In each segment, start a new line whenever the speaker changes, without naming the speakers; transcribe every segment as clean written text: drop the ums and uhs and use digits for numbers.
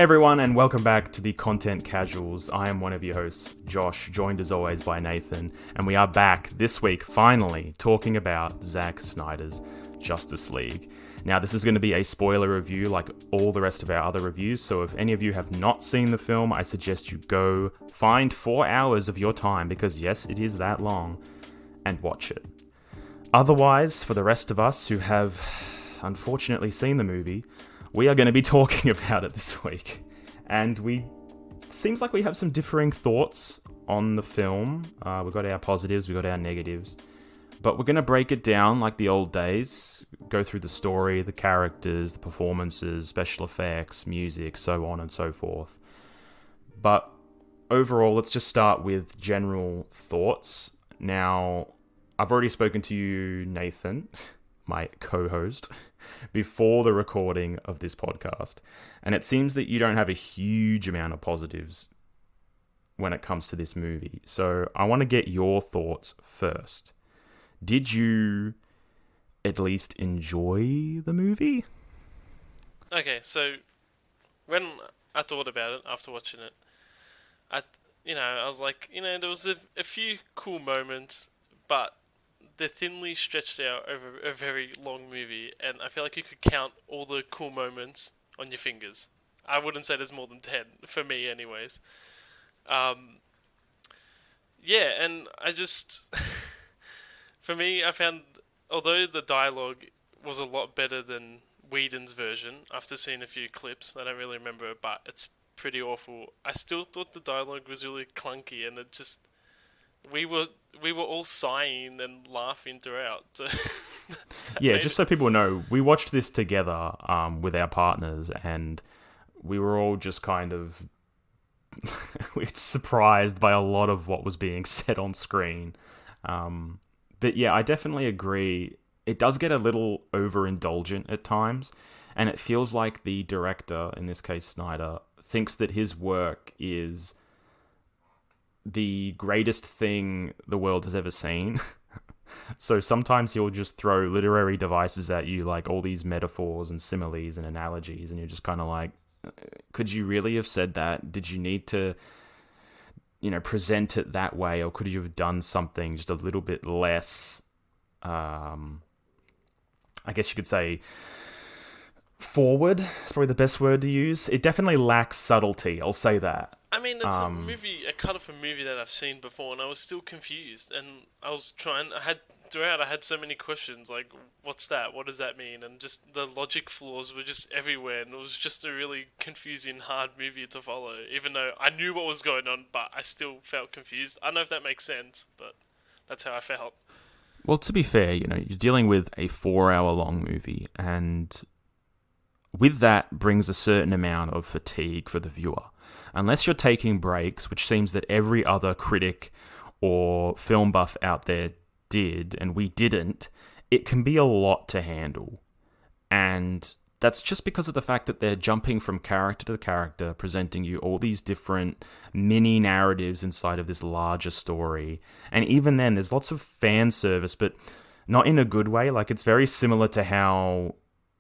Hey everyone, and welcome back to the Content Casuals. I am one of your hosts, Josh, joined as always by Nathan, and we are back this week, finally, talking about Zack Snyder's Justice League. Now, this is going to be a spoiler review like all the rest of our other reviews, so if any of you have not seen the film, I suggest you go find 4 hours of your time, because yes, it is that long, and watch it. Otherwise, for the rest of us who have unfortunately seen the movie, we are going to be talking about it this week. And seems like we have some differing thoughts on the film. We've got our positives, we've got our negatives. But we're going to break it down like the old days, go through the story, the characters, the performances, special effects, music, so on and so forth. But overall, let's just start with general thoughts. Now, I've already spoken to you, Nathan, my co-host, before the recording of this podcast, and it seems that you don't have a huge amount of positives when it comes to this movie. So I want to get your thoughts first. Did you at least enjoy the movie?
Okay, so when I thought about it after watching it, I was like, there was a few cool moments, but they're thinly stretched out over a very long movie, and I feel like you could count all the cool moments on your fingers. I wouldn't say there's more than 10, for me anyways. Yeah, and I just... for me, I found, although the dialogue was a lot better than Whedon's version, after seeing a few clips, I don't really remember it, but it's pretty awful. I still thought the dialogue was really clunky, and it just... We were all sighing and laughing throughout. So
yeah, just so people know, we watched this together with our partners, and we were all just kind of surprised by a lot of what was being said on screen. But yeah, I definitely agree. It does get a little overindulgent at times, and it feels like the director, in this case Snyder, thinks that his work is the greatest thing the world has ever seen. So sometimes he'll just throw literary devices at you, like all these metaphors and similes and analogies, and you're just kind of like, could you really have said that? Did you need to, present it that way, or could you have done something just a little bit less, I guess you could say, forward? It's probably the best word to use. It definitely lacks subtlety, I'll say that.
I mean, it's a cut off a movie that I've seen before, and I was still confused. And I had so many questions, like, what's that? What does that mean? And just the logic flaws were just everywhere, and it was just a really confusing, hard movie to follow. Even though I knew what was going on, but I still felt confused. I don't know if that makes sense, but that's how I felt.
Well, to be fair, you're dealing with a 4-hour-long movie, and with that brings a certain amount of fatigue for the viewer. Unless you're taking breaks, which seems that every other critic or film buff out there did, and we didn't, it can be a lot to handle. And that's just because of the fact that they're jumping from character to character, presenting you all these different mini narratives inside of this larger story. And even then, there's lots of fan service, but not in a good way. Like, it's very similar to how,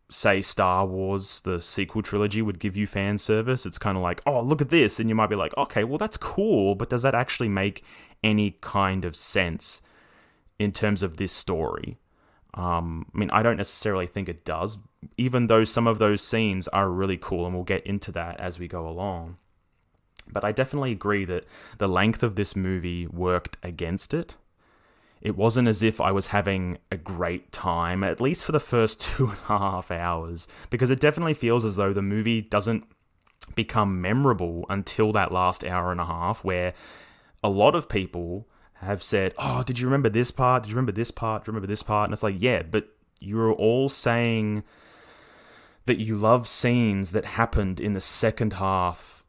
say, Star Wars, the sequel trilogy, would give you fan service. It's kind of like, oh, look at this, and you might be like, okay, well, that's cool, but does that actually make any kind of sense in terms of this story? I don't necessarily think it does, even though some of those scenes are really cool, and we'll get into that as we go along. But I definitely agree that the length of this movie worked against it. It wasn't as if I was having a great time, at least for the first 2.5 hours, because it definitely feels as though the movie doesn't become memorable until that last hour and a half, where a lot of people have said, oh, did you remember this part? Did you remember this part? Do you remember this part? And it's like, yeah, but you're all saying that you love scenes that happened in the second half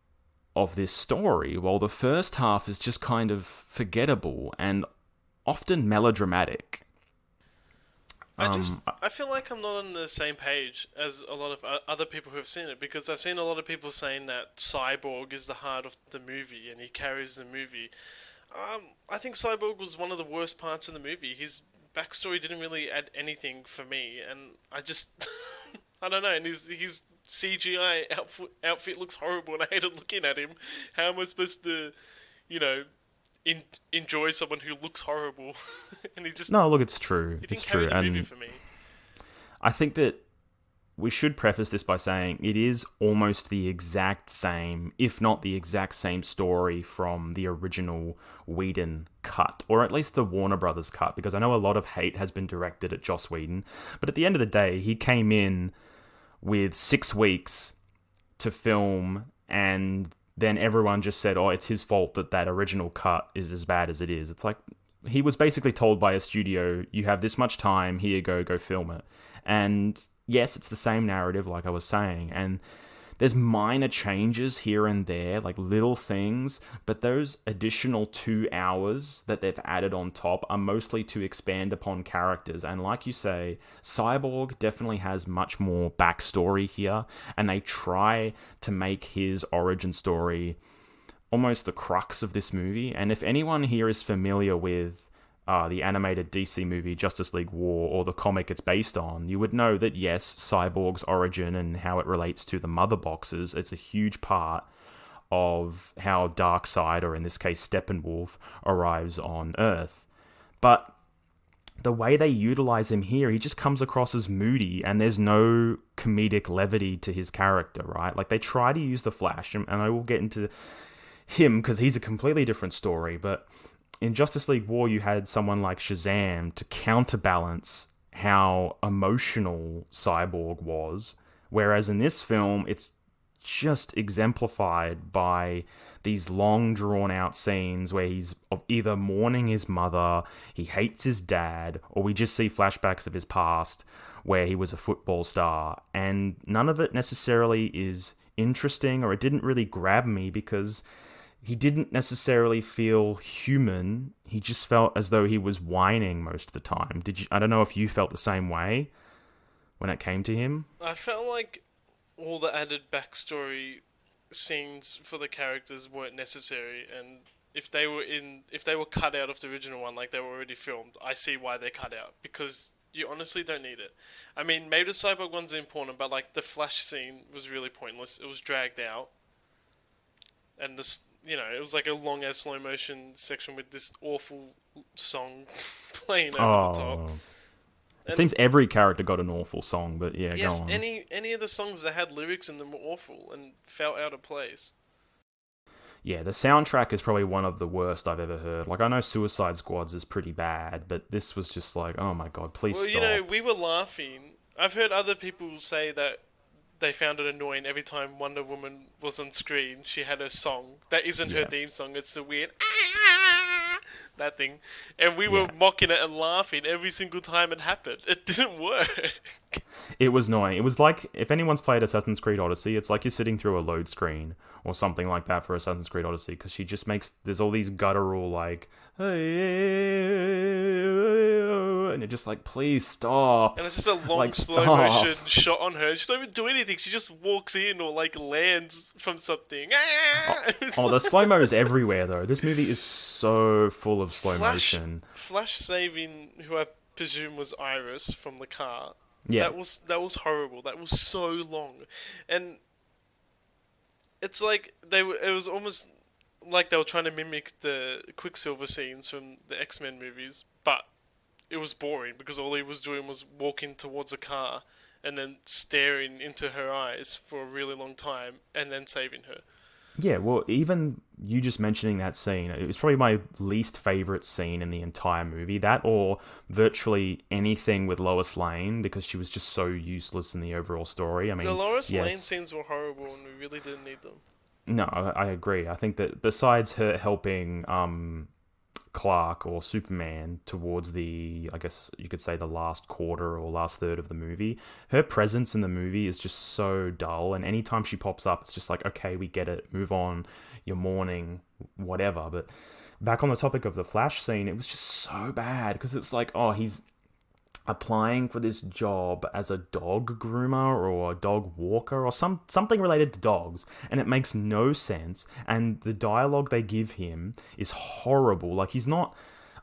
of this story, while the first half is just kind of forgettable and often melodramatic.
I feel like I'm not on the same page as a lot of other people who have seen it, because I've seen a lot of people saying that Cyborg is the heart of the movie and he carries the movie. I think Cyborg was one of the worst parts of the movie. His backstory didn't really add anything for me, and I just I don't know. And he's CGI outfit looks horrible and I hated looking at him. How am I supposed to, you know, enjoy someone who looks horrible? And he just
No, look, it's true.
he
It's
didn't carry
true.
the movie
And
for me.
I think that we should preface this by saying it is almost the exact same, if not the exact same story from the original Whedon cut, or at least the Warner Brothers cut, because I know a lot of hate has been directed at Joss Whedon, but at the end of the day, he came in with 6 weeks to film, and then everyone just said, oh, it's his fault that that original cut is as bad as it is. It's like, he was basically told by a studio, you have this much time, here you go film it. And yes, it's the same narrative, like I was saying, and there's minor changes here and there, like little things, but those additional 2 hours that they've added on top are mostly to expand upon characters. And like you say, Cyborg definitely has much more backstory here, and they try to make his origin story almost the crux of this movie. And if anyone here is familiar with the animated DC movie Justice League War, or the comic it's based on, you would know that yes, Cyborg's origin and how it relates to the Mother Boxes, it's a huge part of how Darkseid, or in this case Steppenwolf, arrives on Earth. But the way they utilize him here, he just comes across as moody, and there's no comedic levity to his character, right? Like, they try to use the Flash, and I will get into him because he's a completely different story, but in Justice League War, you had someone like Shazam to counterbalance how emotional Cyborg was, whereas in this film, it's just exemplified by these long, drawn-out scenes where he's either mourning his mother, he hates his dad, or we just see flashbacks of his past where he was a football star, and none of it necessarily is interesting, or it didn't really grab me because he didn't necessarily feel human. He just felt as though he was whining most of the time. I don't know if you felt the same way when it came to him.
I felt like all the added backstory scenes for the characters weren't necessary, and if they were cut out of the original one, like they were already filmed, I see why they're cut out, because you honestly don't need it. I mean, maybe the Cyborg one's important, but like the Flash scene was really pointless. It was dragged out, and this, you know, it was like a long ass slow motion section with this awful song playing over the top.
It seems every character got an awful song, but yeah,
yes,
go on.
any of the songs that had lyrics in them were awful and felt out of place.
Yeah, the soundtrack is probably one of the worst I've ever heard. Like, I know Suicide Squad's is pretty bad, but this was just like, oh my god, please stop.
Well, you know, we were laughing. I've heard other people say that they found it annoying every time Wonder Woman was on screen. She had her song. That isn't her theme song. It's the weird that thing. And we were mocking it and laughing every single time it happened. It didn't work.
It was annoying. It was like, if anyone's played Assassin's Creed Odyssey, it's like you're sitting through a load screen or something like that for Assassin's Creed Odyssey, because she just makes, there's all these guttural, like, and you're just like, please stop.
And it's just a long,
like,
slow motion shot on her. She doesn't even do anything. She just walks in or, like, lands from something.
The slow-mo is everywhere, though. This movie is so full of slow motion.
Flash saving, who I presume was Iris from the car.
Yeah.
That was horrible. That was so long. And it's like it was almost like they were trying to mimic the Quicksilver scenes from the X-Men movies, but it was boring because all he was doing was walking towards a car and then staring into her eyes for a really long time and then saving her.
Yeah, well, even you just mentioning that scene, it was probably my least favourite scene in the entire movie. That, or virtually anything with Lois Lane, because she was just so useless in the overall story. I mean,
the Lois Lane scenes were horrible and we really didn't need them.
No, I agree. I think that besides her helping Clark or Superman towards the, I guess you could say, the last quarter or last third of the movie, her presence in the movie is just so dull, and anytime she pops up, it's just like, okay, we get it, move on, you're mourning, whatever. But back on the topic of the Flash scene, it was just so bad, because it was like, oh, he's applying for this job as a dog groomer or a dog walker or something related to dogs, and it makes no sense, and the dialogue they give him is horrible. Like, he's not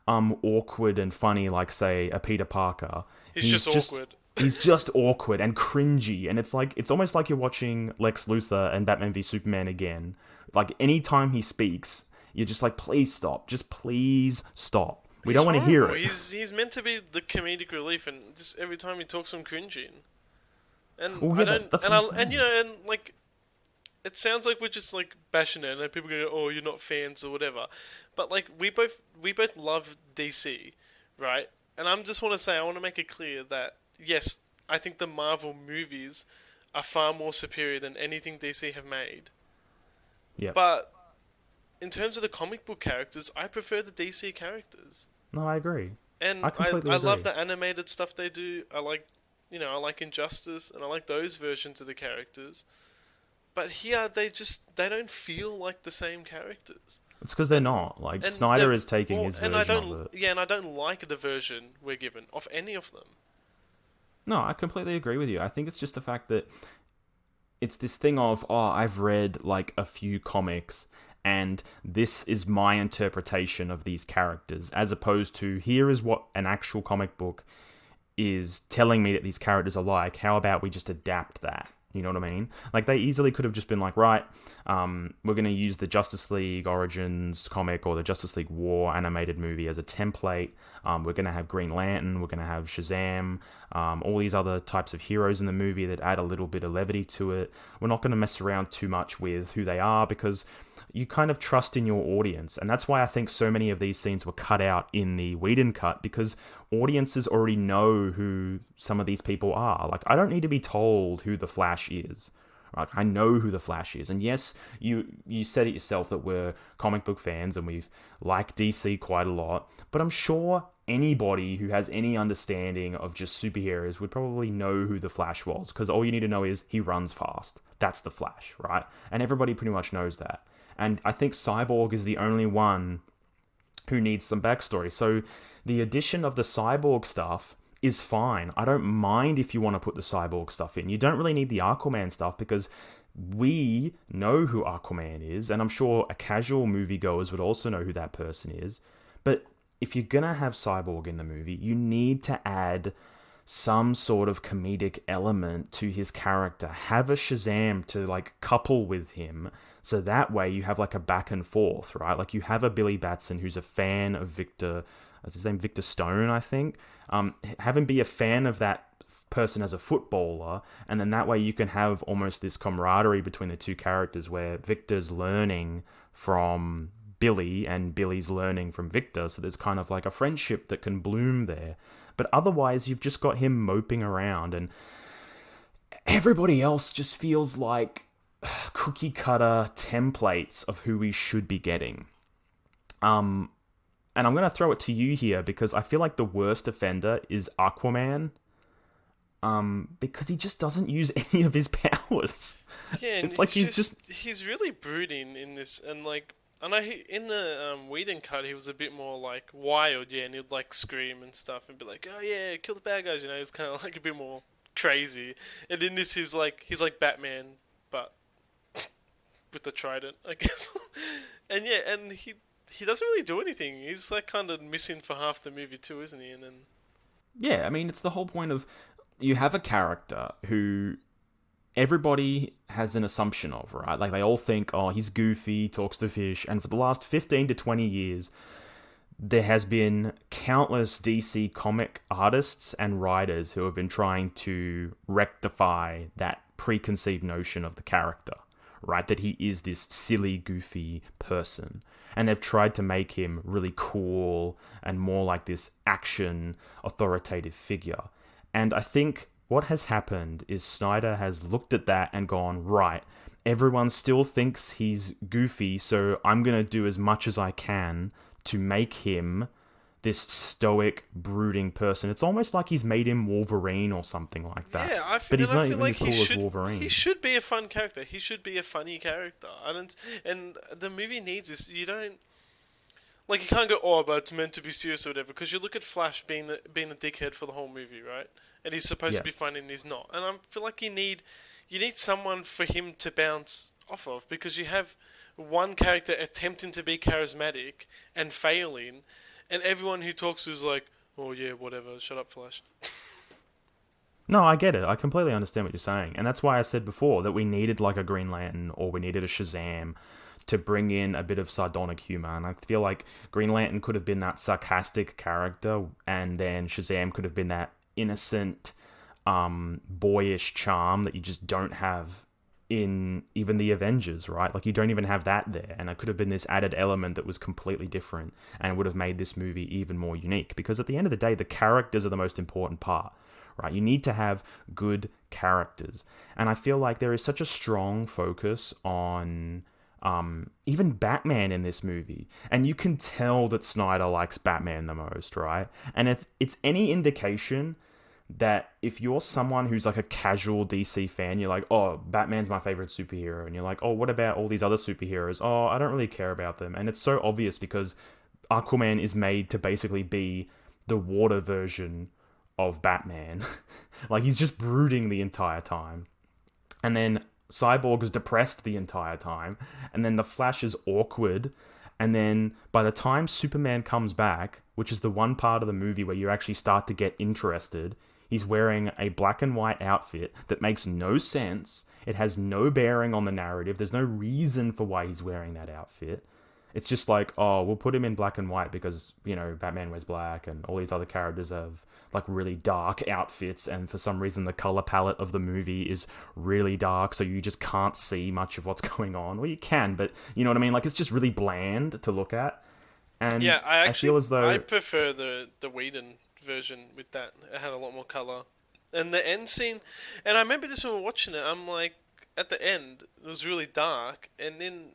awkward and funny like, say, a Peter Parker.
He's just awkward.
He's just awkward and cringy, and it's almost like you're watching Lex Luthor and Batman v Superman again. Like anytime he speaks, you're just like, please stop, just please stop. We
He's
don't want to hear
horrible.
it.
He's meant to be the comedic relief, and just every time he talks, I'm cringing. And
Well,
I
yeah,
don't,
that's
and
what I'm
I, and
saying.
and like, it sounds like we're just like bashing it, and people go, "Oh, you're not fans or whatever." But like, we both love DC, right? And I just want to say, I want to make it clear that yes, I think the Marvel movies are far more superior than anything DC have made.
Yeah.
But in terms of the comic book characters, I prefer the DC characters.
No, I agree.
And
I
I,
completely
I
agree.
love the animated stuff they do. I like Injustice, and I like those versions of the characters. But here, they don't feel like the same characters.
It's because they're not. Like,
And
Snyder
they've
is taking his
and I
version of
don't,
it.
yeah, and I don't like the version we're given of any of them.
No, I completely agree with you. I think it's just the fact that it's this thing of, oh, I've read like a few comics and this is my interpretation of these characters, as opposed to here is what an actual comic book is telling me that these characters are like. How about we just adapt that? You know what I mean? Like, they easily could have just been like, right, we're going to use the Justice League Origins comic or the Justice League War animated movie as a template. We're going to have Green Lantern, we're going to have Shazam, all these other types of heroes in the movie that add a little bit of levity to it. We're not going to mess around too much with who they are, because you kind of trust in your audience. And that's why I think so many of these scenes were cut out in the Whedon cut, because audiences already know who some of these people are. Like, I don't need to be told who the Flash is. Like, I know who the Flash is. And yes, you said it yourself that we're comic book fans and we like DC quite a lot, but I'm sure anybody who has any understanding of just superheroes would probably know who the Flash was, because all you need to know is he runs fast. That's the Flash, right? And everybody pretty much knows that. And I think Cyborg is the only one who needs some backstory. So the addition of the Cyborg stuff is fine. I don't mind if you want to put the Cyborg stuff in. You don't really need the Aquaman stuff, because we know who Aquaman is, and I'm sure a casual moviegoers would also know who that person is. But if you're gonna have Cyborg in the movie, you need to add some sort of comedic element to his character. Have a Shazam to like couple with him, so that way you have like a back and forth, right? Like, you have a Billy Batson who's a fan of Victor, what's his name, Victor Stone, I think. Have him be a fan of that person as a footballer, and then that way you can have almost this camaraderie between the two characters, where Victor's learning from Billy and Billy's learning from Victor, so there's kind of like a friendship that can bloom there. But otherwise, you've just got him moping around, and everybody else just feels like cookie cutter templates of who we should be getting. And I'm going to throw it to you here, because I feel like the worst offender is Aquaman, because he just doesn't use any of his powers.
Yeah, and
It's like
he's really brooding in this, and like, I know in the Whedon cut he was a bit more like wild, yeah, and he'd like scream and stuff and be like, oh yeah, kill the bad guys, you know. He's kind of like a bit more crazy. And in this he's like Batman, but with the trident, I guess. And yeah, and he doesn't really do anything. He's like kind of missing for half the movie too, isn't he? And then
Yeah, I mean, it's the whole point of, you have a character who everybody has an assumption of, right? Like, they all think, oh, he's goofy, talks to fish, and for the last 15 to 20 years, there has been countless DC comic artists and writers who have been trying to rectify that preconceived notion of the character, right? That he is this silly, goofy person. And they've tried to make him really cool and more like this action, authoritative figure. And I think what has happened is Snyder has looked at that and gone, right, everyone still thinks he's goofy, so I'm going to do as much as I can to make him this stoic, brooding person. It's almost like he's made him Wolverine or something like that.
yeah,
But he's not
I feel
even
like
as cool as Wolverine.
he should be a fun character. He should be a funny character. I don't, and the movie needs this. You don't. Like, you can't go, oh, but it's meant to be serious or whatever, because you look at Flash being the dickhead for the whole movie, right? And he's supposed to be funny and he's not. And I feel like you need someone for him to bounce off of, because you have one character attempting to be charismatic and failing, and everyone who talks is like, oh yeah, whatever, shut up, Flash.
No, I get it. I completely understand what you're saying. And that's why I said before that we needed like a Green Lantern or we needed a Shazam to bring in a bit of sardonic humor. And I feel like Green Lantern could have been that sarcastic character, and then Shazam could have been that innocent, boyish charm that you just don't have in even the Avengers, right? Like, you don't even have that there. And it could have been this added element that was completely different and would have made this movie even more unique. Because at the end of the day, the characters are the most important part, right? You need to have good characters. And I feel like there is such a strong focus on even Batman in this movie. And you can tell that Snyder likes Batman the most, right? And if it's any indication that if you're someone who's like a casual DC fan, you're like, oh, Batman's my favorite superhero. And you're like, oh, what about all these other superheroes? Oh, I don't really care about them. And it's so obvious because Aquaman is made to basically be the water version of Batman. Like, he's just brooding the entire time. And then Cyborg is depressed the entire time. And then the Flash is awkward. And then by the time Superman comes back, which is the one part of the movie where you actually start to get interested, he's wearing a black and white outfit that makes no sense. It has no bearing on the narrative. There's no reason for why he's wearing that outfit. It's just like, oh, we'll put him in black and white because, you know, Batman wears black and all these other characters have like really dark outfits, and for some reason the color palette of the movie is really dark, so you just can't see much of what's going on. Well, you can, but you know what I mean? Like, it's just really bland to look at. And
yeah, I
feel as though
I prefer the Whedon version with that. It had a lot more color. And the end scene, and I remember this when we were watching it, I'm like, at the end, it was really dark, and then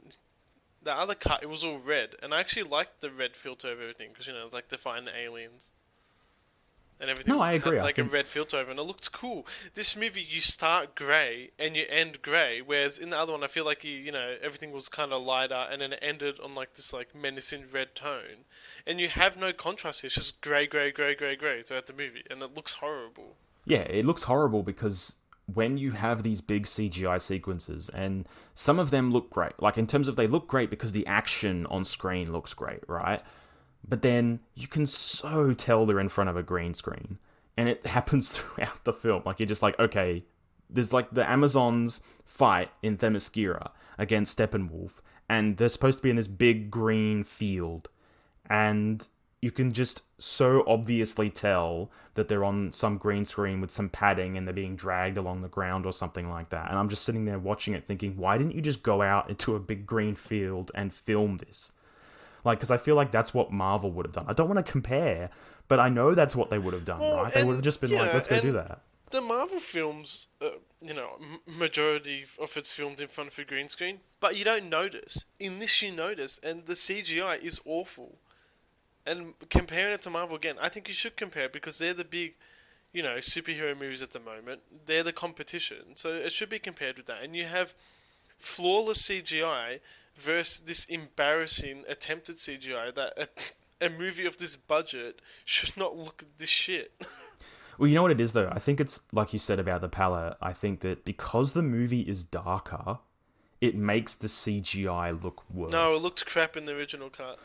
the other cut, it was all red, and I actually liked the red filter of everything, because, you know, it's like to find the aliens. And everything.
No, I agree.
Had like a red filter over, and it looked cool. This movie, you start grey and you end grey, whereas in the other one, I feel like you know, everything was kind of lighter, and then it ended on like this like menacing red tone, and you have no contrast. It's just grey, grey, grey, grey, grey throughout the movie, and it looks horrible.
Yeah, it looks horrible because when you have these big CGI sequences, and some of them look great, like in terms of they look great because the action on screen looks great, right? But then you can so tell they're in front of a green screen. And it happens throughout the film. Like, you're just like, okay, there's like the Amazons fight in Themyscira against Steppenwolf. And they're supposed to be in this big green field. And you can just so obviously tell that they're on some green screen with some padding and they're being dragged along the ground or something like that. And I'm just sitting there watching it thinking, why didn't you just go out into a big green field and film this? Like, because I feel like that's what Marvel would have done. I don't want to compare, but I know that's what they would have done, right? They would have just been like, let's go do that.
The Marvel films, you know, majority of it's filmed in front of a green screen, but you don't notice. In this, you notice, and the CGI is awful. And comparing it to Marvel again, I think you should compare it because they're the big, you know, superhero movies at the moment. They're the competition, so it should be compared with that. And you have flawless CGI versus this embarrassing attempted CGI that a movie of this budget should not look this shit.
Well, you know what it is, though? I think it's, like you said about the palette, I think that because the movie is darker, it makes the CGI look worse.
No, it looked crap in the original cut.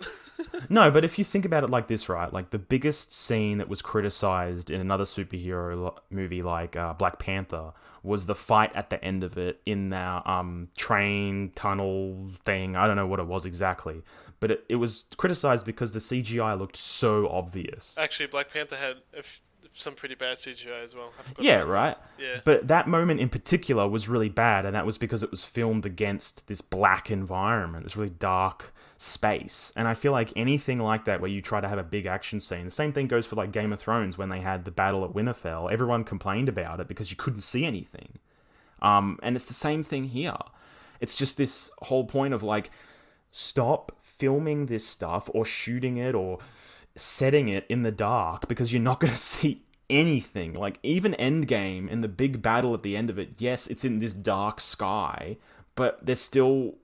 No, but if you think about it like this, right? Like, the biggest scene that was criticized in another superhero movie like Black Panther was the fight at the end of it in the train tunnel thing. I don't know what it was exactly. But it was criticized because the CGI looked so obvious.
Actually, Black Panther had some pretty bad CGI as well. I forgot
yeah, right?
Yeah.
But that moment in particular was really bad, and that was because it was filmed against this black environment, this really dark space. And I feel like anything like that where you try to have a big action scene, the same thing goes for like Game of Thrones when they had the battle at Winterfell. Everyone complained about it because you couldn't see anything. And it's the same thing here. It's just this whole point of like, stop filming this stuff or shooting it or setting it in the dark because you're not going to see anything. Like, even Endgame in the big battle at the end of it, yes, it's in this dark sky, but there's still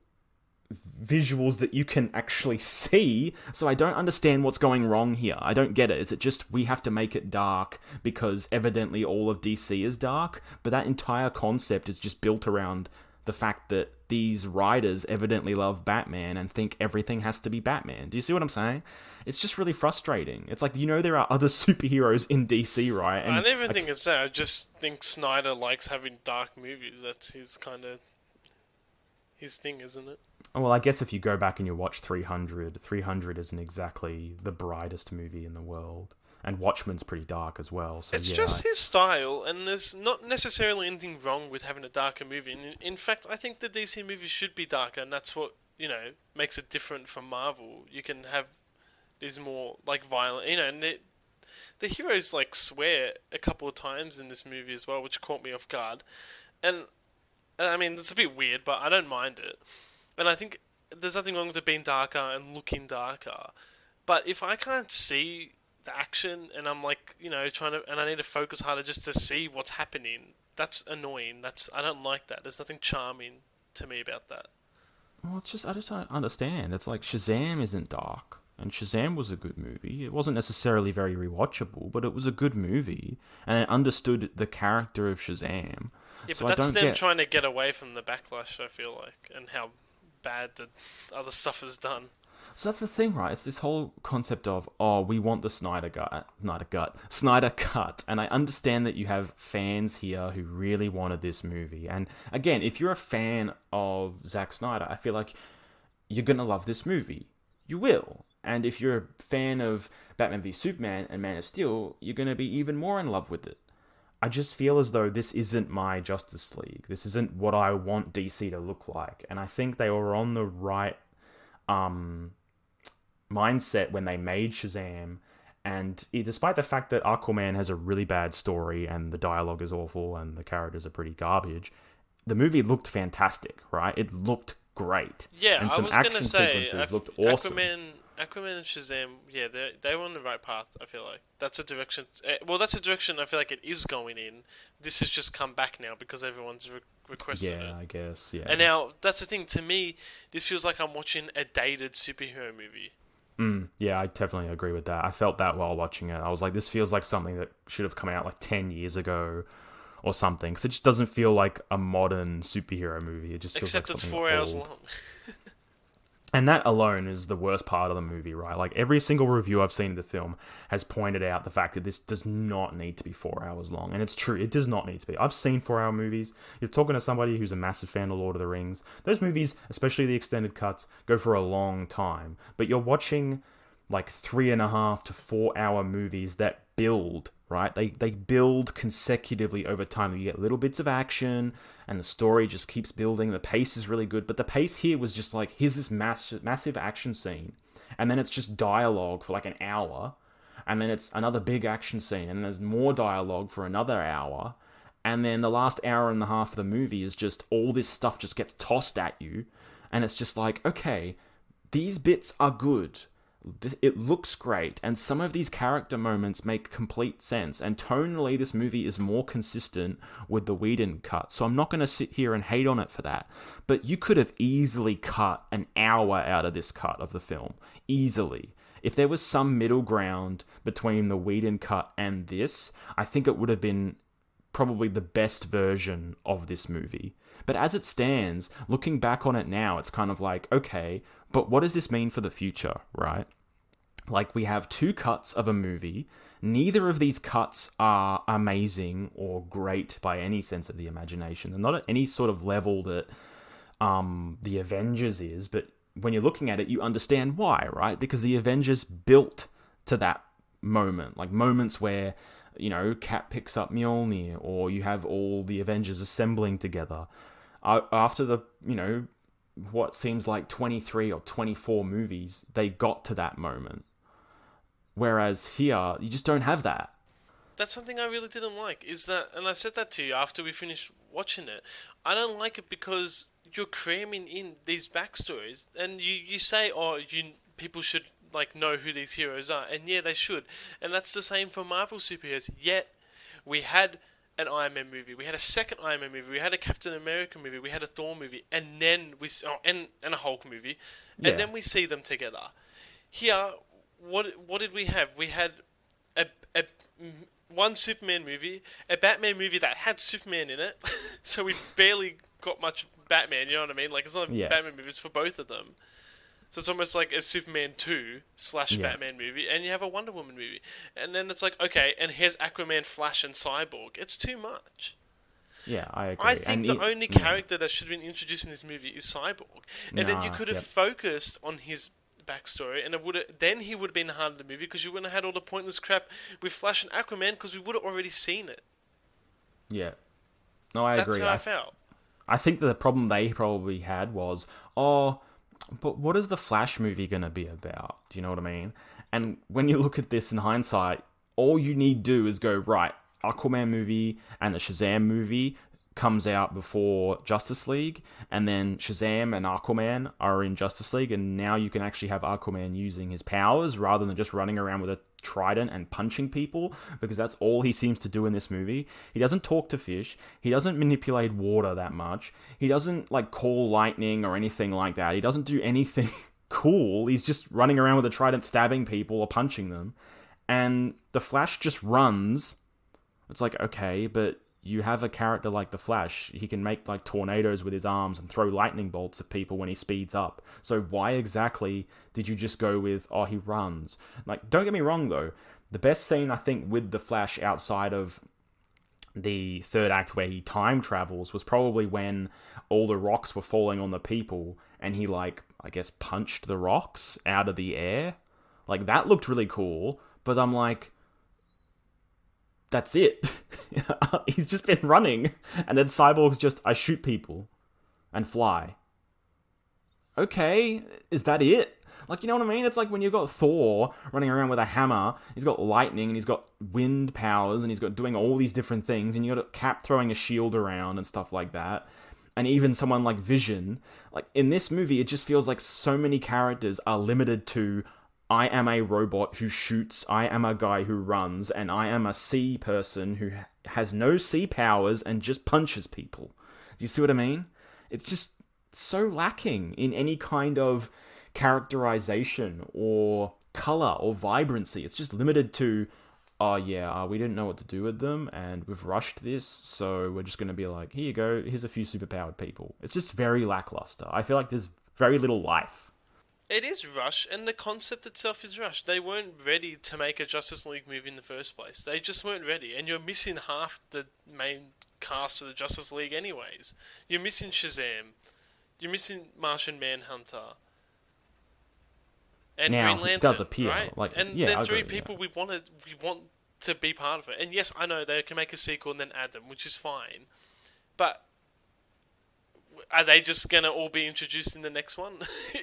visuals that you can actually see. So I don't understand what's going wrong here. I don't get it. Is it just we have to make it dark because evidently all of DC is dark? But that entire concept is just built around the fact that these writers evidently love Batman and think everything has to be Batman. Do you see what I'm saying? It's just really frustrating. It's like, there are other superheroes in DC, right? And
I don't even think it's that. I just think Snyder likes having dark movies. That's his his thing, isn't it?
well, I guess if you go back and you watch 300, 300 isn't exactly the brightest movie in the world. And Watchmen's pretty dark as well. So
It's just his style, and there's not necessarily anything wrong with having a darker movie. In fact, I think the DC movies should be darker, and that's what, makes it different from Marvel. You can have these more, like, violent, and the heroes, like, swear a couple of times in this movie as well, which caught me off guard. And, I mean, it's a bit weird, but I don't mind it. And I think there's nothing wrong with it being darker and looking darker. But if I can't see the action and I'm like, and I need to focus harder just to see what's happening, that's annoying. I don't like that. There's nothing charming to me about that.
Well, I just don't understand. It's like Shazam isn't dark. And Shazam was a good movie. It wasn't necessarily very rewatchable, but it was a good movie. And I understood the character of Shazam.
Yeah,
so
but that's them trying to get away from the backlash, I feel like, and how bad the other stuff is done.
So that's the thing, right? It's this whole concept of, we want the Snyder cut. And I understand that you have fans here who really wanted this movie. And again, if you're a fan of Zack Snyder, I feel like you're going to love this movie. You will. And if you're a fan of Batman v Superman and Man of Steel, you're going to be even more in love with it. I just feel as though this isn't my Justice League. This isn't what I want DC to look like. And I think they were on the right mindset when they made Shazam. And despite the fact that Aquaman has a really bad story and the dialogue is awful and the characters are pretty garbage, the movie looked fantastic, right? It looked great.
Yeah,
and
I
some
was
action
going to say,
sequences looked awesome.
Aquaman and Shazam, yeah, they were on the right path, I feel like. That's a direction... that's a direction I feel like it is going in. This has just come back now because everyone's requested it.
Yeah, I guess, yeah.
And now, that's the thing, to me, this feels like I'm watching a dated superhero movie.
Yeah, I definitely agree with that. I felt that while watching it. I was like, this feels like something that should have come out like 10 years ago or something. Because it just doesn't feel like a modern superhero movie. It just feels
Except
like
it's
something
4 hours
old.
long.
And that alone is the worst part of the movie, right? Like, every single review I've seen of the film has pointed out the fact that this does not need to be 4 hours long. And it's true, it does not need to be. I've seen 4-hour movies. You're talking to somebody who's a massive fan of Lord of the Rings. Those movies, especially the extended cuts, go for a long time. But you're watching like 3.5 to 4 hour movies that build, right? They build consecutively over time. You get little bits of action and the story just keeps building. The pace is really good, but the pace here was just like, here's this massive action scene, and then it's just dialogue for like an hour, and then it's another big action scene, and there's more dialogue for another hour, and then the last hour and a half of the movie is just all this stuff just gets tossed at you, and it's just like, okay, these bits are good. It looks great, and some of these character moments make complete sense, and tonally this movie is more consistent with the Whedon cut, so I'm not going to sit here and hate on it for that, but you could have easily cut an hour out of this cut of the film, easily. If there was some middle ground between the Whedon cut and this, I think it would have been probably the best version of this movie. But as it stands, looking back on it now, it's kind of like, okay, but what does this mean for the future, right? Like, we have 2 cuts of a movie. Neither of these cuts are amazing or great by any sense of the imagination. They're not at any sort of level that the Avengers is, but when you're looking at it, you understand why, right? Because the Avengers built to that moment. Like, moments where, Cap picks up Mjolnir, or you have all the Avengers assembling together. After the, what seems like 23 or 24 movies, they got to that moment. Whereas here, you just don't have that.
That's something I really didn't like, is that, and I said that to you after we finished watching it, I don't like it because you're cramming in these backstories, and you say, people should, like, know who these heroes are, and yeah, they should. And that's the same for Marvel superheroes, yet we had an Iron Man movie, we had a second Iron Man movie, we had a Captain America movie, we had a Thor movie, and then and a Hulk movie, and then we see them together. Here, what did we have? We had a one Superman movie, a Batman movie that had Superman in it, so we barely got much Batman. You know what I mean? Like, it's not a
Yeah.
Batman movie; it's for both of them. So it's almost like a Superman 2 slash
Yeah.
Batman movie, and you have a Wonder Woman movie, and then it's like, okay, and here's Aquaman, Flash, and Cyborg. It's too much.
Yeah, I agree.
I think the only character that should have been introduced in this movie is Cyborg, and then you could have focused on his backstory, and then he would have been the heart of the movie, because you wouldn't have had all the pointless crap with Flash and Aquaman, because we would have already seen it.
Yeah. No, I agree.
That's how I felt.
I think the problem they probably had was, oh, but what is the Flash movie going to be about? Do you know what I mean? And when you look at this in hindsight, all you need to do is go, right, Aquaman movie and the Shazam movie comes out before Justice League, and then Shazam and Aquaman are in Justice League, and now you can actually have Aquaman using his powers rather than just running around with a trident and punching people, because that's all he seems to do in this movie. He doesn't talk to fish, he doesn't manipulate water that much, he doesn't like call lightning or anything like that, he doesn't do anything cool, he's just running around with a trident stabbing people or punching them. And the Flash just runs. It's like, okay, but you have a character like the Flash. He can make like tornadoes with his arms and throw lightning bolts at people when he speeds up. So why exactly did you just go with, oh, he runs? Like, don't get me wrong though. The best scene, I think, with the Flash outside of the third act where he time travels was probably when all the rocks were falling on the people and he, like, I guess punched the rocks out of the air. Like, that looked really cool, but I'm like, that's it. He's just been running, and then Cyborg's just, I shoot people and fly. Okay, is that it? Like, you know what I mean? It's like when you've got Thor running around with a hammer, he's got lightning, and he's got wind powers, and he's got doing all these different things, and you got Cap throwing a shield around and stuff like that. And even someone like Vision. Like, in this movie, it just feels like so many characters are limited to, I am a robot who shoots, I am a guy who runs, and I am a sea person who has no sea powers and just punches people. Do you see what I mean? It's just so lacking in any kind of characterization or color or vibrancy. It's just limited to, oh yeah, we didn't know what to do with them, and we've rushed this, so we're just going to be like, here you go, here's a few superpowered people. It's just very lackluster. I feel like there's very little life.
It is rushed, and the concept itself is rushed. They weren't ready to make a Justice League movie in the first place. They just weren't ready, and you're missing half the main cast of the Justice League anyways. You're missing Shazam. You're missing Martian Manhunter. And
Now,
Green Lantern,
it does appear.
right?
Like,
and
yeah,
they're
I
three
agree,
people we want to be part of it. And yes, I know they can make a sequel and then add them, which is fine. But are they just gonna all be introduced in the next one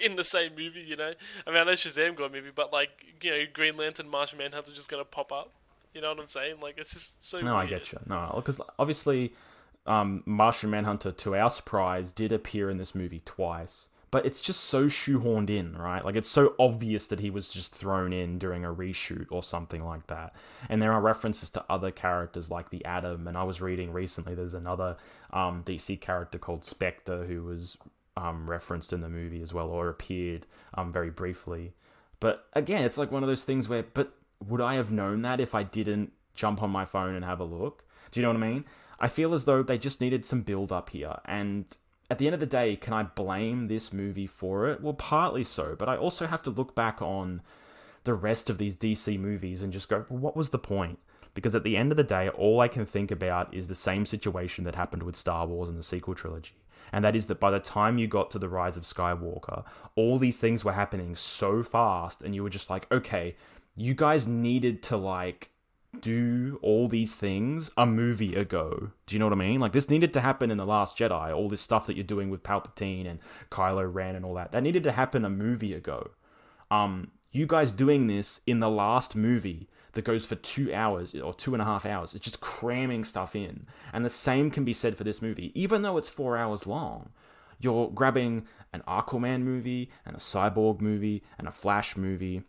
in the same movie? You know, I mean, I know Shazam got a movie, but like, you know, Green Lantern, Martian Manhunter just gonna pop up. You know what I'm saying? Like, it's just so.
No,
weird.
I get you. No, because obviously, Martian Manhunter, to our surprise, did appear in this movie twice. But it's just so shoehorned in, right? Like, it's so obvious that he was just thrown in during a reshoot or something like that. And there are references to other characters like the Atom. And I was reading recently, there's another DC character called Spectre who was referenced in the movie as well, or appeared very briefly. But again, it's like one of those things where, but would I have known that if I didn't jump on my phone and have a look? Do you know what I mean? I feel as though they just needed some build up here. And at the end of the day, can I blame this movie for it? Well, partly so, but I also have to look back on the rest of these DC movies and just go, well, what was the point? Because at the end of the day, all I can think about is the same situation that happened with Star Wars and the sequel trilogy. And that is that by the time you got to The Rise of Skywalker, all these things were happening so fast, and you were just like, okay, you guys needed to, like, do all these things a movie ago. Do you know what I mean? Like, this needed to happen in The Last Jedi. All this stuff that you're doing with Palpatine and Kylo Ren and all that. That needed to happen a movie ago. You guys doing this in the last movie that goes for 2 hours or 2.5 hours. It's just cramming stuff in. And the same can be said for this movie. Even though it's 4 hours long, you're grabbing an Aquaman movie and a Cyborg movie and a Flash movie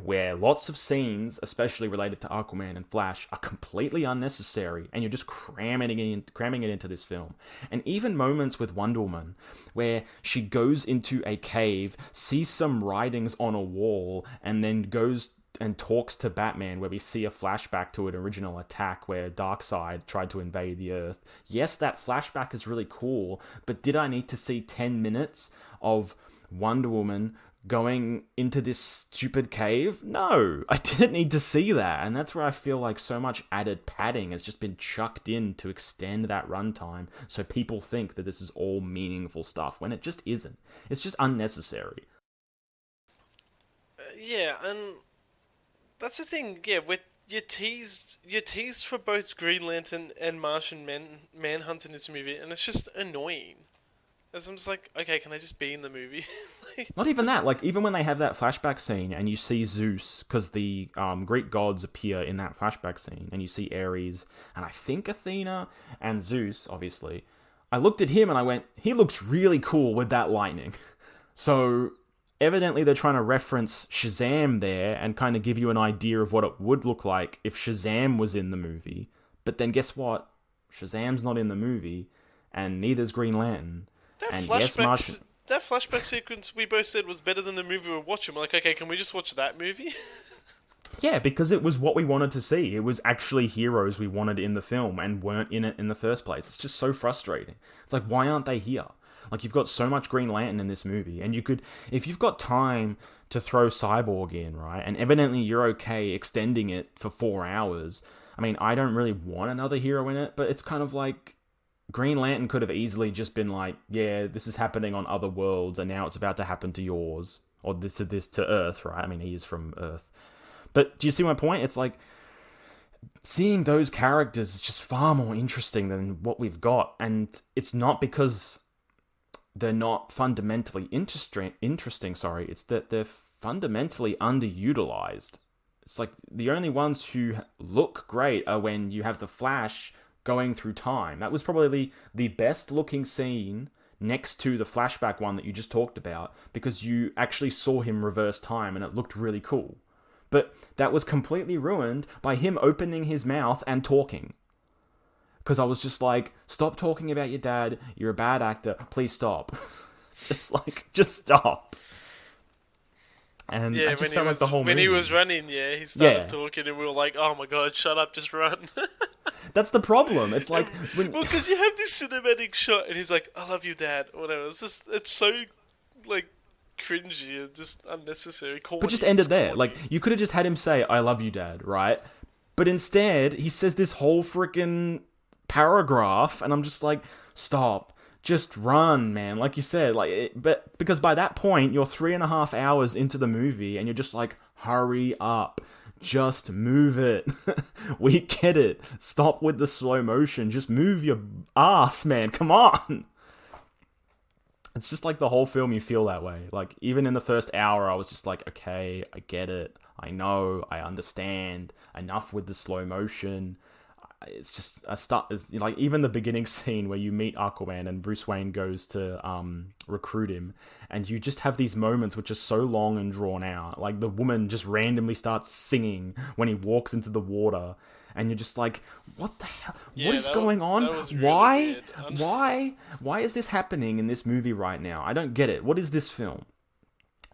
where lots of scenes, especially related to Aquaman and Flash, are completely unnecessary, and you're just cramming it into this film. And even moments with Wonder Woman, where she goes into a cave, sees some writings on a wall, and then goes and talks to Batman, where we see a flashback to an original attack where Darkseid tried to invade the Earth. Yes, that flashback is really cool, but did I need to see 10 minutes of Wonder Woman going into this stupid cave? No, I didn't need to see that. And that's where I feel like so much added padding has just been chucked in to extend that runtime so people think that this is all meaningful stuff when it just isn't. It's just unnecessary.
Yeah, and that's the thing. Yeah, with you teased for both Green Lantern and Manhunt in this movie, and it's just annoying. As I'm just like, okay, can I just be in the movie?
Not even that. Like, even when they have that flashback scene and you see Zeus, because the Greek gods appear in that flashback scene, and you see Ares, and I think Athena, and Zeus, obviously. I looked at him and I went, he looks really cool with that lightning. So, evidently they're trying to reference Shazam there and kind of give you an idea of what it would look like if Shazam was in the movie. But then guess what? Shazam's not in the movie, and neither's Green Lantern.
That flashback sequence we both said was better than the movie we were watching. We're like, okay, can we just watch that movie?
Yeah, because it was what we wanted to see. It was actually heroes we wanted in the film and weren't in it in the first place. It's just so frustrating. It's like, why aren't they here? Like, you've got so much Green Lantern in this movie, and you could, if you've got time to throw Cyborg in, right, and evidently you're okay extending it for 4 hours. I mean, I don't really want another hero in it, but it's kind of like, Green Lantern could have easily just been like, yeah, this is happening on other worlds, and now it's about to happen to yours, or this to Earth, right? I mean, he is from Earth. But do you see my point? It's like, seeing those characters is just far more interesting than what we've got, and it's not because they're not fundamentally interesting. It's that they're fundamentally underutilized. It's like the only ones who look great are when you have the Flash going through time. That was probably the best looking scene next to the flashback one that you just talked about, because you actually saw him reverse time and it looked really cool. But that was completely ruined by him opening his mouth and talking. Because I was just like, stop talking about your dad, you're a bad actor, please stop. It's just like, just stop. And
yeah,
I just felt like the whole movie.
When he was running, he started talking and we were like, oh my god, shut up, just run.
That's the problem. It's like...
Well, because you have this cinematic shot and he's like, I love you, Dad, or whatever. It's so, like, cringy and just unnecessary.
But just ended there. Like, you could have just had him say, I love you, Dad, right? But instead, he says this whole freaking paragraph, and I'm just like, stop. Just run, man. Like you said, but because by that point, you're 3.5 hours into the movie, and you're just like, hurry up. Just move it. We get it. Stop with the slow motion. Just move your ass, man. Come on. It's just like the whole film you feel that way. Like, even in the first hour, I was just like, okay, I get it. I know. I understand. Enough with the slow motion. It's just like even the beginning scene where you meet Aquaman and Bruce Wayne goes to recruit him, and you just have these moments which are so long and drawn out. Like, the woman just randomly starts singing when he walks into the water, and you're just like, what the hell? What is going on?
Really
Why is this happening in this movie right now? I don't get it. What is this film?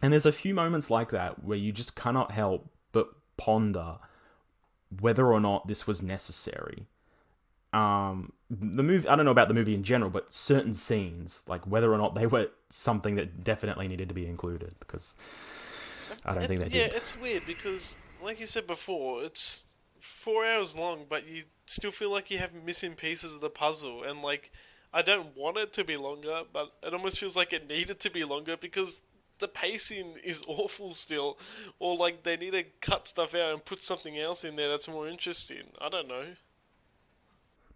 And there's a few moments like that where you just cannot help but ponder whether or not this was necessary. The movie, I don't know about the movie in general, but certain scenes, like whether or not they were something that definitely needed to be included, because I don't think they did.
Yeah, it's weird because, like you said before, it's 4 hours long, but you still feel like you have missing pieces of the puzzle, and like, I don't want it to be longer, but it almost feels like it needed to be longer because the pacing is awful still, or like they need to cut stuff out and put something else in there that's more interesting. I don't know.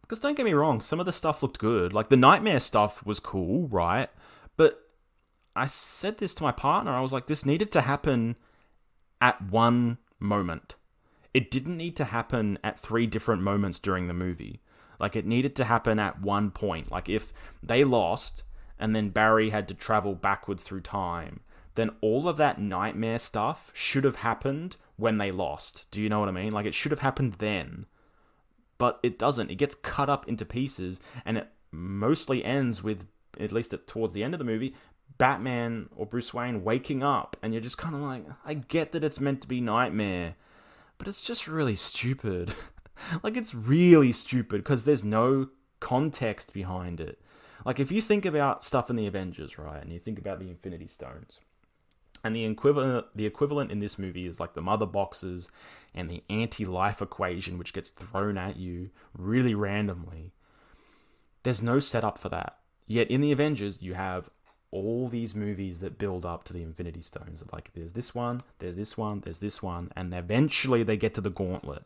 Because don't get me wrong, some of the stuff looked good. Like, the Nightmare stuff was cool, right? But I said this to my partner, I was like, this needed to happen at one moment. It didn't need to happen at 3 different moments during the movie. Like, it needed to happen at one point. Like, if they lost, and then Barry had to travel backwards through time, then all of that Nightmare stuff should have happened when they lost. Do you know what I mean? Like, it should have happened then. But it doesn't. It gets cut up into pieces, and it mostly ends with, at least towards the end of the movie, Batman or Bruce Wayne waking up, and you're just kind of like, I get that it's meant to be Nightmare, but it's just really stupid. Like, it's really stupid because there's no context behind it. Like, if you think about stuff in the Avengers, right, and you think about the Infinity Stones, and the equivalent in this movie is like the mother boxes and the anti-life equation, which gets thrown at you really randomly. There's no setup for that. Yet in the Avengers, you have all these movies that build up to the Infinity Stones. Like, there's this one, there's this one, there's this one, and eventually they get to the Gauntlet.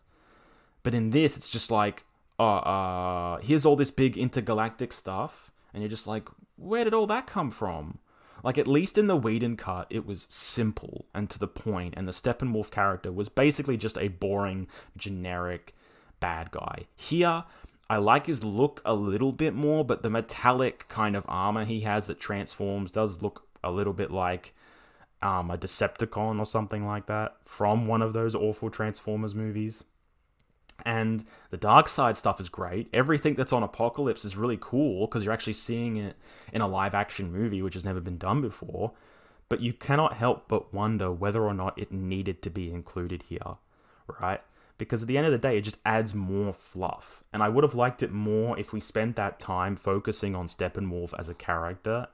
But in this, it's just like, here's all this big intergalactic stuff, and you're just like, where did all that come from? Like, at least in the Whedon cut, it was simple and to the point, and the Steppenwolf character was basically just a boring, generic bad guy. Here, I like his look a little bit more, but the metallic kind of armor he has that transforms does look a little bit like a Decepticon or something like that from one of those awful Transformers movies. And the Darkseid stuff is great. Everything that's on Apocalypse is really cool because you're actually seeing it in a live action movie, which has never been done before. But you cannot help but wonder whether or not it needed to be included here, right? Because at the end of the day, it just adds more fluff. And I would have liked it more if we spent that time focusing on Steppenwolf as a character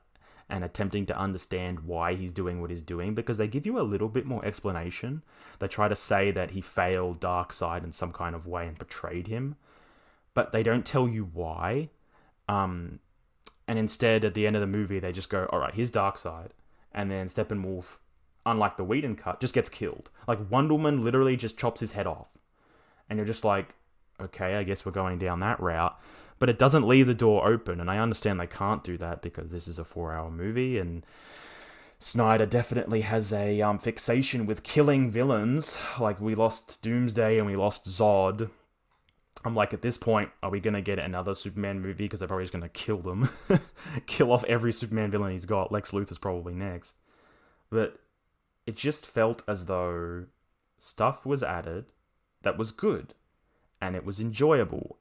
and attempting to understand why he's doing what he's doing, because they give you a little bit more explanation. They try to say that he failed Darkseid in some kind of way and betrayed him, but they don't tell you why. And instead, at the end of the movie, they just go, all right, here's Darkseid. And then Steppenwolf, unlike the Whedon cut, just gets killed. Like, Wonder Woman literally just chops his head off. And you're just like, okay, I guess we're going down that route. But it doesn't leave the door open, and I understand they can't do that because this is a 4-hour movie, and Snyder definitely has a fixation with killing villains. Like, we lost Doomsday and we lost Zod. I'm like, at this point, are we going to get another Superman movie? Because they're probably just going to kill them. Kill off every Superman villain he's got. Lex Luthor's probably next. But it just felt as though stuff was added that was good, and it was enjoyable.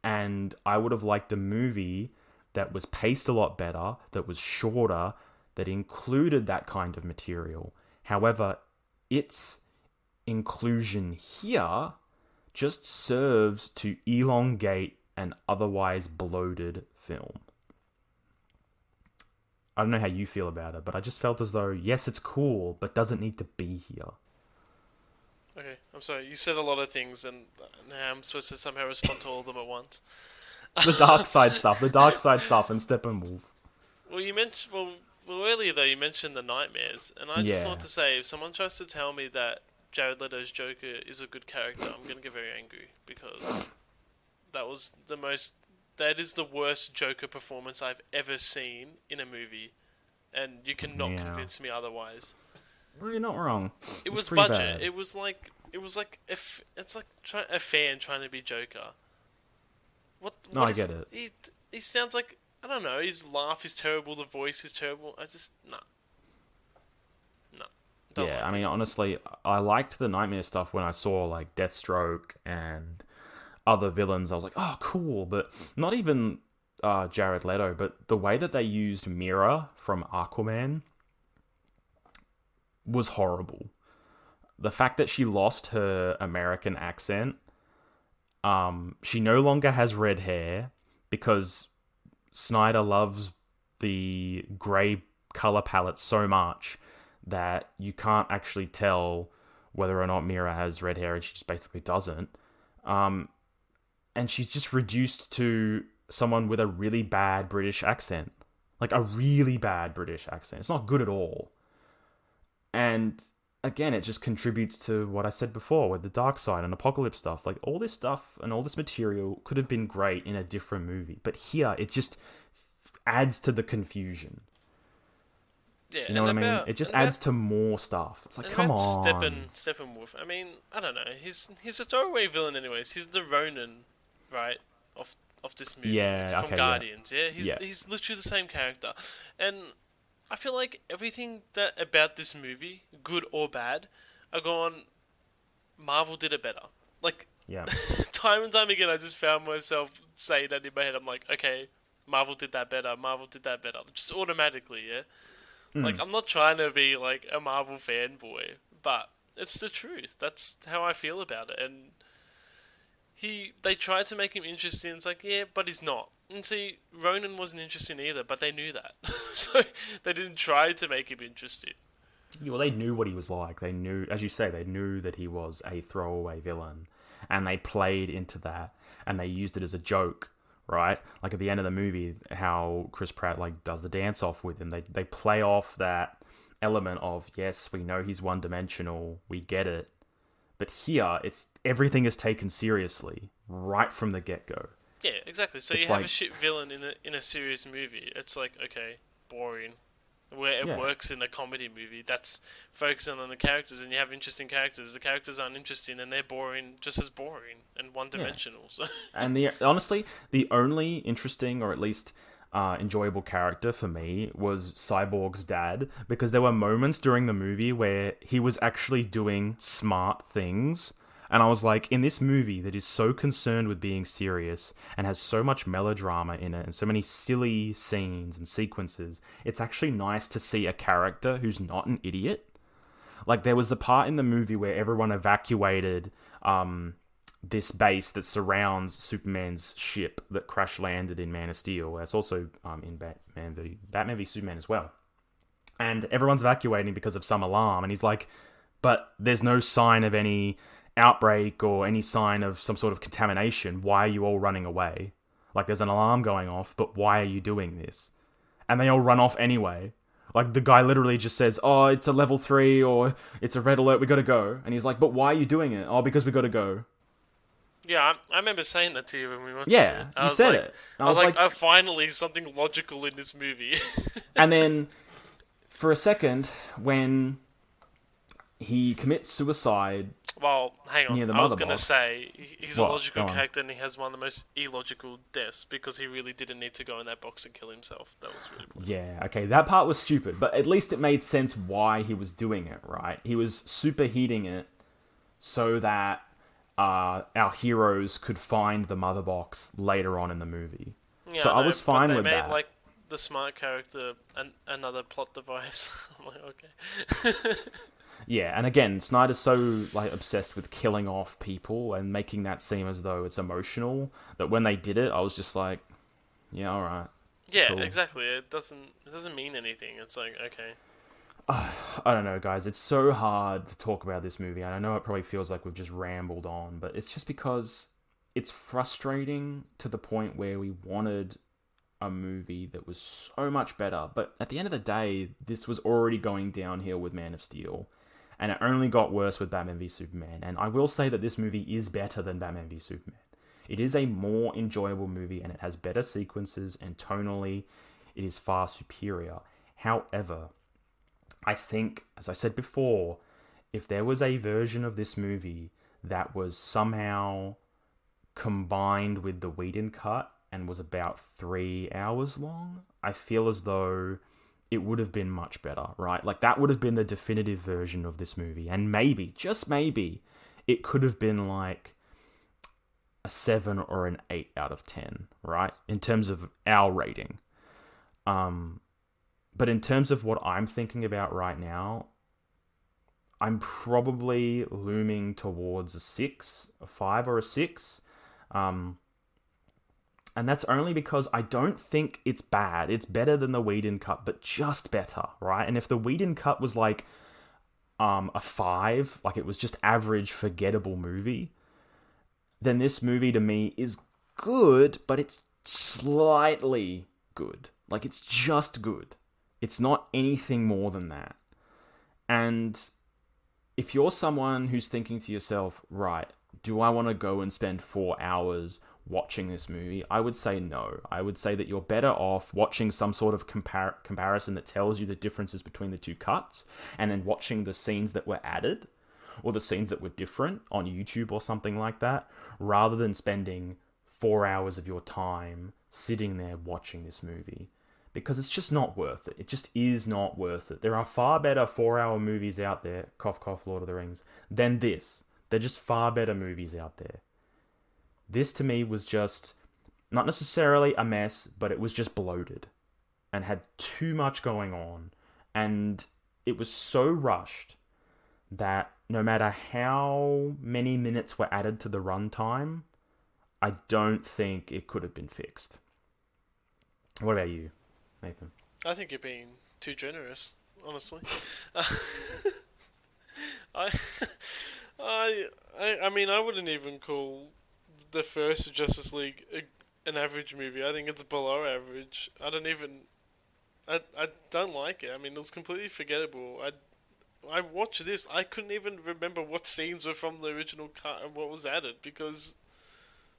And I would have liked a movie that was paced a lot better, that was shorter, that included that kind of material. However, its inclusion here just serves to elongate an otherwise bloated film. I don't know how you feel about it, but I just felt as though, yes, it's cool, but doesn't need to be here.
Okay, I'm sorry. You said a lot of things, and now I'm supposed to somehow respond to all of them at once.
The Darkseid stuff, and Steppenwolf.
Well, you mentioned earlier though. You mentioned the nightmares, and I just want to say, if someone tries to tell me that Jared Leto's Joker is a good character, I'm gonna get very angry because that is the worst Joker performance I've ever seen in a movie, and you cannot convince me otherwise.
Well, you're not wrong.
It was budget. Bad. It was like a fan trying to be Joker. What
I get it.
He sounds like, I don't know. His laugh is terrible. The voice is terrible. I just no.
Yeah, I mean, honestly, I liked the Nightmare stuff when I saw like Deathstroke and other villains. I was like, oh, cool, but not even Jared Leto. But the way that they used Mira from Aquaman was horrible. The fact that she lost her American accent, she no longer has red hair because Snyder loves the grey color palette so much that you can't actually tell whether or not Mira has red hair, and she just basically doesn't. And she's just reduced to someone with a really bad British accent. Like, a really bad British accent. It's not good at all. And again, it just contributes to what I said before with the Darkseid and Apocalypse stuff. Like, all this stuff and all this material could have been great in a different movie. But here, it just adds to the confusion.
Yeah,
you know what I mean? It just adds to more stuff. It's like, come on.
Steppenwolf. I mean, I don't know. He's a throwaway villain anyways. He's the Ronin, right? Of this movie.
Yeah,
from Guardians. Yeah, he's literally the same character. And I feel like everything about this movie, good or bad, are gone, Marvel did it better. Like, time and time again, I just found myself saying that in my head. I'm like, okay, Marvel did that better. Just automatically, yeah? Like, I'm not trying to be like a Marvel fanboy, but it's the truth. That's how I feel about it. And they tried to make him interesting. It's like, yeah, but he's not. And see, Ronan wasn't interesting either, but they knew that, so they didn't try to make him interesting.
Yeah, well, they knew what he was like. They knew, as you say, they knew that he was a throwaway villain, and they played into that, and they used it as a joke, right? Like at the end of the movie, how Chris Pratt like does the dance off with him. They play off that element of, yes, we know he's one dimensional, we get it, but here it's everything is taken seriously right from the get go.
Yeah, exactly. So
It's
you have
like,
a shit villain in a serious movie. It's like, okay, boring. Where it
yeah,
works in a comedy movie, that's focusing on the characters, and you have interesting characters. The characters aren't interesting, and they're boring, just as boring and
yeah.
one-dimensional. So
And honestly, the only interesting or at least enjoyable character for me was Cyborg's dad, because there were moments during the movie where he was actually doing smart things. And I was like, in this movie that is so concerned with being serious and has so much melodrama in it and so many silly scenes and sequences, it's actually nice to see a character who's not an idiot. Like, there was the part in the movie where everyone evacuated this base that surrounds Superman's ship that crash landed in Man of Steel. It's also in Batman v Superman as well. And everyone's evacuating because of some alarm. And he's like, but there's no sign of any outbreak or any sign of some sort of contamination. Why are you all running away? Like, there's an alarm going off, but why are you doing this? And they all run off anyway. Like, the guy literally just says, oh, it's a level 3 or it's a red alert, we gotta go. And he's like, but why are you doing it? Oh, because we gotta go.
yeah, I remember saying that to you when we watched it.
Yeah, you said it.
I was like, oh, finally something logical in this movie.
And then, for a second, when he commits suicide.
Well, hang on.
Near the
I was
mother
going to
box.
say, he's
What?
a logical
Go on.
character and he has one of the most illogical deaths because he really didn't need to go in that box and kill himself. That was really pointless.
Yeah, okay, that part was stupid, but at least it made sense why he was doing it, right? He was superheating it so that our heroes could find the mother box later on in the movie.
Yeah,
So I was fine
but
with
they made,
that.
like, the smart character another plot device. I'm like, okay.
Yeah, and again, Snyder's so like obsessed with killing off people and making that seem as though it's emotional that when they did it, I was just like, yeah, all right.
Yeah,
Cool.
exactly. It doesn't mean anything. It's like, okay.
I don't know, guys. It's so hard to talk about this movie, and I know it probably feels like we've just rambled on, but it's just because it's frustrating to the point where we wanted a movie that was so much better. But at the end of the day, this was already going downhill with Man of Steel, and it only got worse with Batman v Superman. And I will say that this movie is better than Batman v Superman. It is a more enjoyable movie, and it has better sequences, and tonally, it is far superior. However, I think, as I said before, if there was a version of this movie that was somehow combined with the Whedon cut and was about 3 hours long, I feel as though it would have been much better, right? Like, that would have been the definitive version of this movie. And maybe, just maybe, it could have been like a 7 or an 8 out of 10, right? In terms of our rating. But in terms of what I'm thinking about right now, I'm probably looming towards a 6, a 5 or a 6. And that's only because I don't think it's bad. It's better than the Whedon cut, but just better, right? And if the Whedon cut was like a 5, like it was just average, forgettable movie, then this movie to me is good, but it's slightly good. Like, it's just good. It's not anything more than that. And if you're someone who's thinking to yourself, right, do I want to go and spend 4 hours watching this movie? I would say no. I would say that you're better off watching some sort of comparison that tells you the differences between the two cuts, and then watching the scenes that were added or the scenes that were different on YouTube or something like that, rather than spending 4 hours of your time sitting there watching this movie. Because it's just not worth it. It just is not worth it. There are far better 4-hour movies out there, cough cough, Lord of the Rings, than this. They're just far better movies out there. This to me was just not necessarily a mess, but it was just bloated and had too much going on. And it was so rushed that no matter how many minutes were added to the runtime, I don't think it could have been fixed. What about you, Nathan?
I think you're being too generous, honestly. I, I mean, I wouldn't even call the first Justice League an average movie. I think it's below average. I don't like it. I mean, it's completely forgettable. I watched this. I couldn't even remember what scenes were from the original cut and what was added because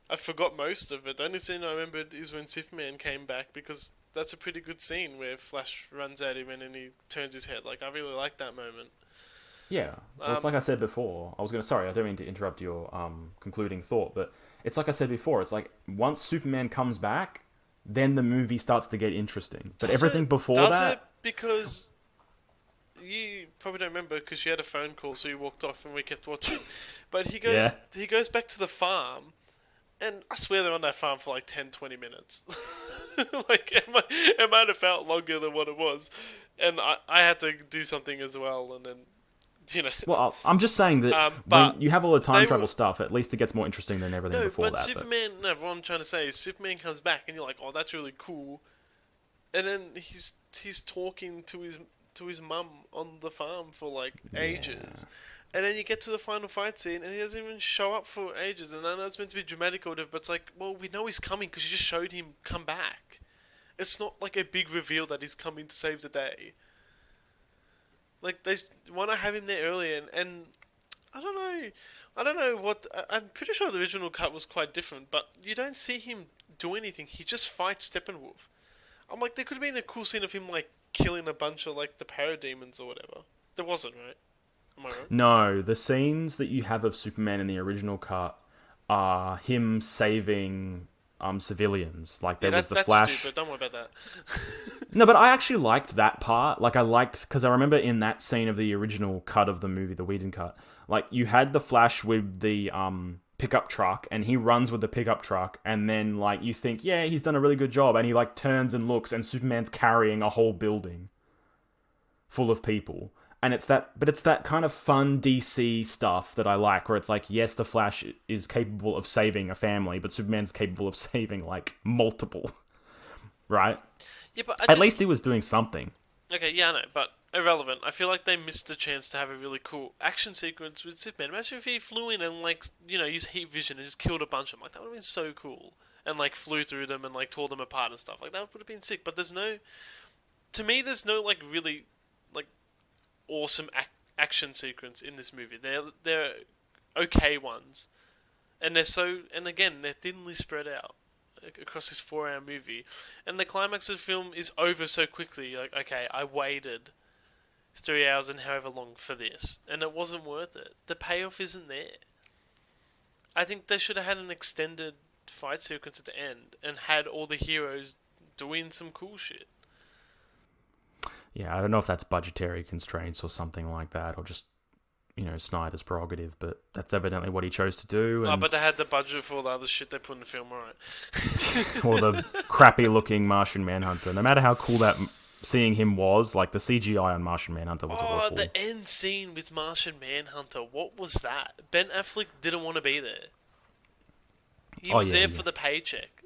I forgot most of it. The only scene I remembered is when Superman came back because that's a pretty good scene where Flash runs at him and then he turns his head. Like, I really like that moment.
Yeah, well, it's like I said before. Sorry, I don't mean to interrupt your concluding thought, but it's like I said before. It's like once Superman comes back, then the movie starts to get interesting. But everything before that...
Does it? Because you probably don't remember because you had a phone call, so you walked off and we kept watching. But he goes back to the farm, and I swear they're on that farm for like 10, 20 minutes. Like, it might have felt longer than what it was. And I had to do something as well, and then...
Well, I'm just saying that when you have all the time travel stuff, at least it gets more interesting than everything before that.
Superman... No, what I'm trying to say is Superman comes back and you're like, oh, that's really cool. And then he's talking to his mum on the farm for like ages. And then you get to the final fight scene and he doesn't even show up for ages. And I know it's meant to be dramatic or whatever, but it's like, well, we know he's coming because you just showed him come back. It's not like a big reveal that he's coming to save the day. Like, they want to have him there earlier, and I don't know what... I'm pretty sure the original cut was quite different, but you don't see him do anything. He just fights Steppenwolf. I'm like, there could have been a cool scene of him, like, killing a bunch of, like, the parademons or whatever. There wasn't, right? Am I wrong?
No, the scenes that you have of Superman in the original cut are him saving... civilians. Like, there was the Flash...
That's stupid. Don't worry about that.
No, but I actually liked that part. Like, because I remember in that scene of the original cut of the movie, the Whedon cut, like, you had the Flash with the pickup truck, and he runs with the pickup truck, and then, like, you think, yeah, he's done a really good job, and he, like, turns and looks, and Superman's carrying a whole building full of people. And it's that kind of fun DC stuff that I like, where it's like, yes, the Flash is capable of saving a family, but Superman's capable of saving, like, multiple. Right?
Yeah, but
at least he was doing something.
Okay, yeah, I know, but irrelevant. I feel like they missed a chance to have a really cool action sequence with Superman. Imagine if he flew in and, like, used heat vision and just killed a bunch of them. Like, that would have been so cool. And, like, flew through them and, like, tore them apart and stuff. Like, that would have been sick. But there's no... To me, there's no, like, really... awesome action sequence in this movie. They're okay ones, and they're thinly spread out across this 4-hour movie, and the climax of the film is over so quickly. Like, okay, I waited 3 hours and however long for this, and it wasn't worth it. The payoff isn't there. I think they should have had an extended fight sequence at the end and had all the heroes doing some cool shit.
Yeah, I don't know if that's budgetary constraints or something like that, or just, Snyder's prerogative, but that's evidently what he chose to do. And...
but they had the budget for all the other shit they put in the film, alright.
Or the crappy-looking Martian Manhunter. No matter how cool that seeing him was, like, the CGI on Martian Manhunter was awful.
The end scene with Martian Manhunter, what was that? Ben Affleck didn't want to be there. He was there for the paycheck.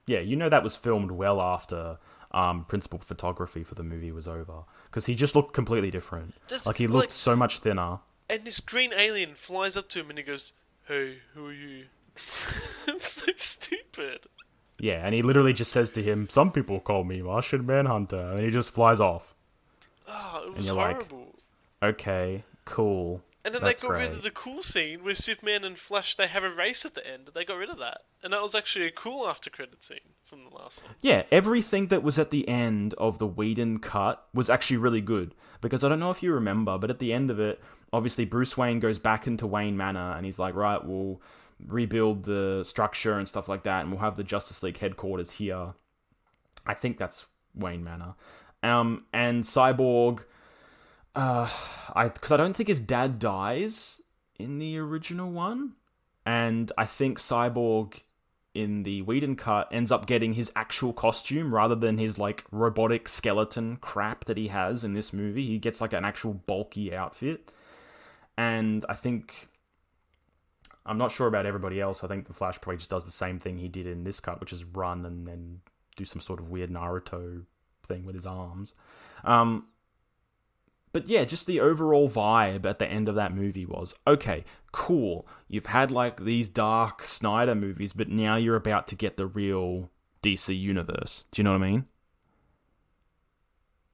Yeah, that was filmed well after... principal photography for the movie was over, because he just looked completely different. He looked so much thinner.
And this green alien flies up to him and he goes, "Hey, who are you?" It's so stupid.
Yeah, and he literally just says to him, "Some people call me Martian Manhunter," and he just flies off.
Oh, it was horrible.
Like, okay, cool.
And then they got rid of the cool scene where Superman and Flash, they have a race at the end. They got rid of that. And that was actually a cool after-credit scene from the last one.
Yeah, everything that was at the end of the Whedon cut was actually really good. Because I don't know if you remember, but at the end of it, obviously Bruce Wayne goes back into Wayne Manor and he's like, right, we'll rebuild the structure and stuff like that, and we'll have the Justice League headquarters here. I think that's Wayne Manor. And Cyborg... because I don't think his dad dies in the original one, and I think Cyborg in the Whedon cut ends up getting his actual costume rather than his like robotic skeleton crap that he has in this movie. He gets like an actual bulky outfit. And I think, I'm not sure about everybody else. I think the Flash probably just does the same thing he did in this cut, which is run and then do some sort of weird Naruto thing with his arms. But yeah, just the overall vibe at the end of that movie was, okay, cool. You've had like these dark Snyder movies, but now you're about to get the real DC universe. Do you know what I mean?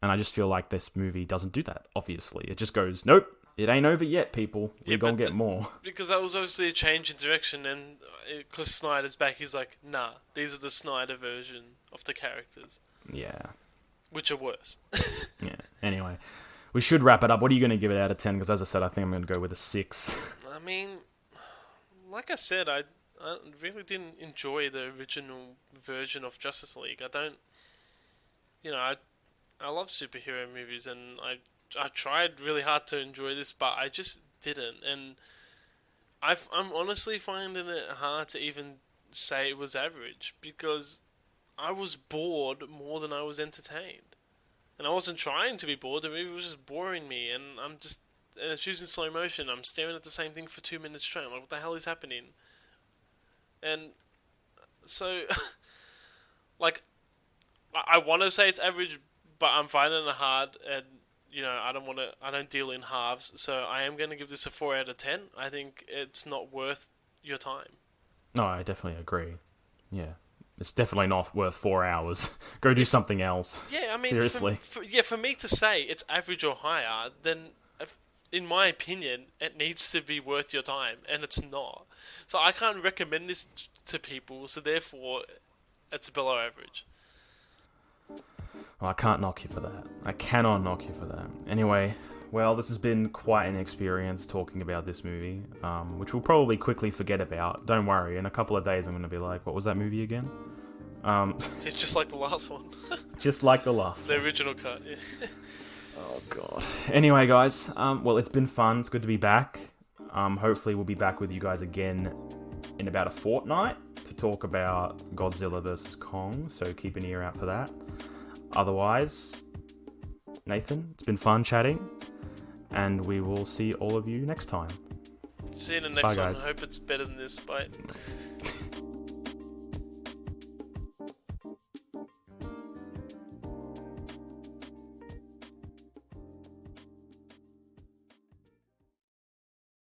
And I just feel like this movie doesn't do that, obviously. It just goes, nope, it ain't over yet, people. We're going to get more.
Because that was obviously a change in direction, and because Snyder's back, he's like, nah, these are the Snyder version of the characters.
Yeah.
Which are worse.
Yeah, anyway. We should wrap it up. What are you going to give it out of 10? Because as I said, I think I'm going to go with a 6.
I mean, like I said, I really didn't enjoy the original version of Justice League. I don't... I love superhero movies, and I tried really hard to enjoy this, but I just didn't. And I'm honestly finding it hard to even say it was average, because I was bored more than I was entertained. And I wasn't trying to be bored, the movie was just boring me, and it's using slow motion, I'm staring at the same thing for 2 minutes straight, I'm like, what the hell is happening? And so, like, I want to say it's average, but I'm finding it hard, and, I don't deal in halves, so I am going to give this a 4 out of 10. I think it's not worth your time.
No, I definitely agree. Yeah. It's definitely not worth 4 hours. Go do something else.
Yeah, I mean,
seriously.
For me to say it's average or higher, then, in my opinion, it needs to be worth your time, and it's not. So I can't recommend this to people, so therefore, it's below average.
Well, I can't knock you for that. I cannot knock you for that. Anyway, well, this has been quite an experience talking about this movie, which we'll probably quickly forget about. Don't worry, in a couple of days I'm going to be like, what was that movie again?
It's just like the last one.
Just like the last
one.
The
original cut, yeah.
Oh, God. Anyway, guys, well, it's been fun. It's good to be back. Hopefully we'll be back with you guys again in about a fortnight to talk about Godzilla vs. Kong, so keep an ear out for that. Otherwise, Nathan, it's been fun chatting, and we will see all of you next time.
See you in the next one.
Guys.
I hope it's better than this. Bye.